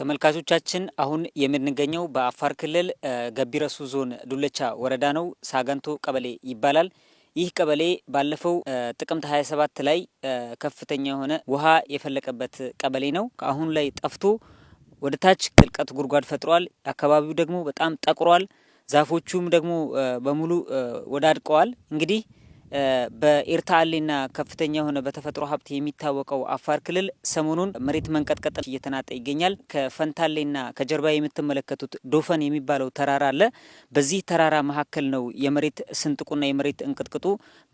ተመልካቾቻችን አሁን የምንገኘው በአፋር ክልል ገቢረሱ ዞን ዱለቻ ወረዳ ነው። ሳገንቶ ቀበሌ ይባላል። ይህ ቀበሌ ባለፈው ጥቅምት 27 ላይ ከፍተኛ የሆነ ውሃ የፈለቀበት ቀበሌ ነው። አሁን ላይ ጠፍቶ ወደ ታች ጥልቀት ጉድጓድ ፈጥሯል። አካባቢው ደግሞ በጣም ጠቁሯል። ዛፎቹም ደግሞ በሙሉ ወዳድቀዋል። እንግዲህ በኤርታሌና ከፍተኛ የሆነ በተፈጥሮ ሀብት የሚታወቀው አፋር ክልል ሰሞኑን መሬት መንቀጥቀጥ እየተናጠ ይገኛል። ከፈንታሌና ከጀርባ የምትመለከቱት ዶፈን የሚባለው ተራራ አለ። በዚህ ተራራ መካከል ነው የመሬት ስንጥቁና የመሬት እንቅጥቅጡ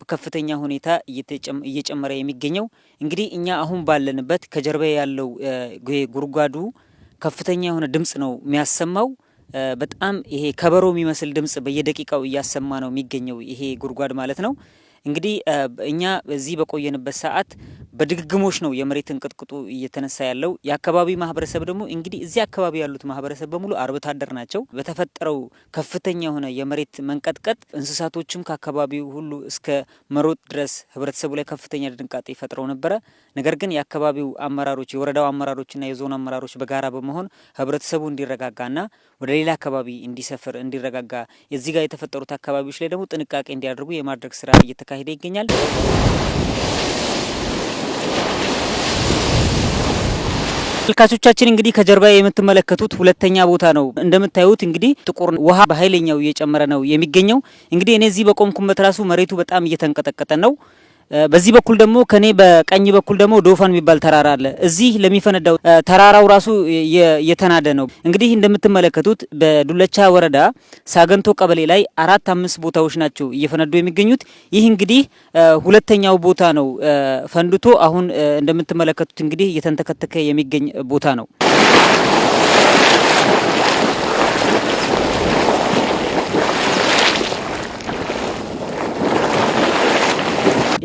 በከፍተኛ ሁኔታ እየጨመረ የሚገኘው። እንግዲህ እኛ አሁን ባለንበት ከጀርባ ያለው ጉድጓዱ ከፍተኛ የሆነ ድምጽ ነው የሚያሰማው። በጣም ይሄ ከበሮ የሚመስል ድምጽ በየደቂቃው እያሰማ ነው የሚገኘው ይሄ ጉድጓድ ማለት ነው። እንግዲህ እኛ በዚህ በቆየንበት ሰዓት በድግግሞሽ ነው የመሬት እንቅጥቅጡ እየተነሳ ያለው። የአካባቢ ማህበረሰብ ደግሞ እንግዲህ እዚህ አካባቢ ያሉት ማህበረሰብ በሙሉ አርብቶ አደር ናቸው። በተፈጠረው ከፍተኛ የሆነ የመሬት መንቀጥቀጥ እንስሳቶችም ከአካባቢው ሁሉ እስከ መሮጥ ድረስ ህብረተሰቡ ላይ ከፍተኛ ድንጋጤ ፈጥረው ነበረ። ነገር ግን የአካባቢው አመራሮች፣ የወረዳው አመራሮችና የዞን አመራሮች በጋራ በመሆን ህብረተሰቡ እንዲረጋጋና ወደ ሌላ አካባቢ እንዲሰፍር እንዲረጋጋ እዚህ ጋር የተፈጠሩት አካባቢዎች ላይ ደግሞ ጥንቃቄ እንዲያደርጉ የማድረግ ስራ እየተካሄደ ይገኛል። ተመልካቾቻችን እንግዲህ ከጀርባ የምትመለከቱት ሁለተኛ ቦታ ነው። እንደምታዩት እንግዲህ ጥቁር ውሃ በኃይለኛው እየጨመረ ነው የሚገኘው። እንግዲህ እኔ እዚህ በቆምኩበት ራሱ መሬቱ በጣም እየተንቀጠቀጠ ነው። በዚህ በኩል ደግሞ ከኔ በቀኝ በኩል ደግሞ ዶፋን የሚባል ተራራ አለ። እዚህ ለሚፈነዳው ተራራው ራሱ የተናደ ነው። እንግዲህ እንደምትመለከቱት በዱለቻ ወረዳ ሳገንቶ ቀበሌ ላይ 4-5 ቦታዎች ናቸው እየፈነዱ የሚገኙት። ይህ እንግዲህ ሁለተኛው ቦታ ነው ፈንድቶ አሁን እንደምትመለከቱት እንግዲህ እየተንተከተከ የሚገኝ ቦታ ነው።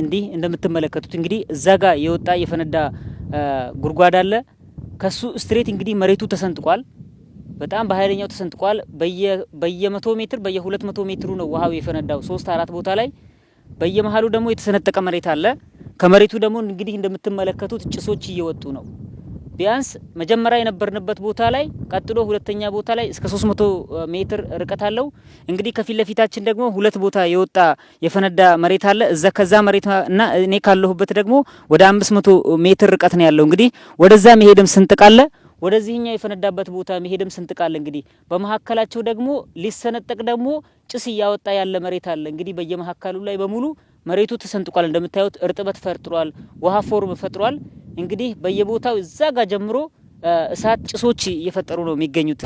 እንዲህ እንደምትመለከቱት እንግዲህ እዛ ጋር የወጣ የፈነዳ ጉድጓድ አለ። ከሱ ስትሬት እንግዲህ መሬቱ ተሰንጥቋል። በጣም በኃይለኛው ተሰንጥቋል። በየ100 ሜትር በየ200 ሜትሩ ነው ውሃው የፈነዳው 3-4 ቦታ ላይ። በየመሃሉ ደግሞ የተሰነጠቀ መሬት አለ። ከመሬቱ ደግሞ እንግዲህ እንደምትመለከቱት ጭሶች እየወጡ ነው። ቢያንስ መጀመሪያ የነበርንበት ቦታ ላይ ቀጥሎ ሁለተኛ ቦታ ላይ እስከ 300 ሜትር ርቀት አለው። እንግዲህ ከፊት ለፊታችን ደግሞ ሁለት ቦታ የወጣ የፈነዳ መሬት አለ። እዛ ከዛ መሬት እና እኔ ካለሁበት ደግሞ ወደ 500 ሜትር ርቀት ነው ያለው። እንግዲህ ወደዛ መሄድም ስንጥቅ አለ፣ ወደዚህኛው የፈነዳበት ቦታ መሄድም ስንጥቅ አለ። እንግዲህ በመሐከላቸው ደግሞ ሊሰነጠቅ ደግሞ ጭስ እያወጣ ያለ መሬት አለ። እንግዲህ በየመሐከሉ ላይ በሙሉ መሬቱ ተሰንጥቋል። እንደምታዩት እርጥበት ፈጥሯል፣ ውሃ ፎርም ፈጥሯል። እንግዲህ በየቦታው እዛ ጋር ጀምሮ እሳት ጭሶች እየፈጠሩ ነው የሚገኙት።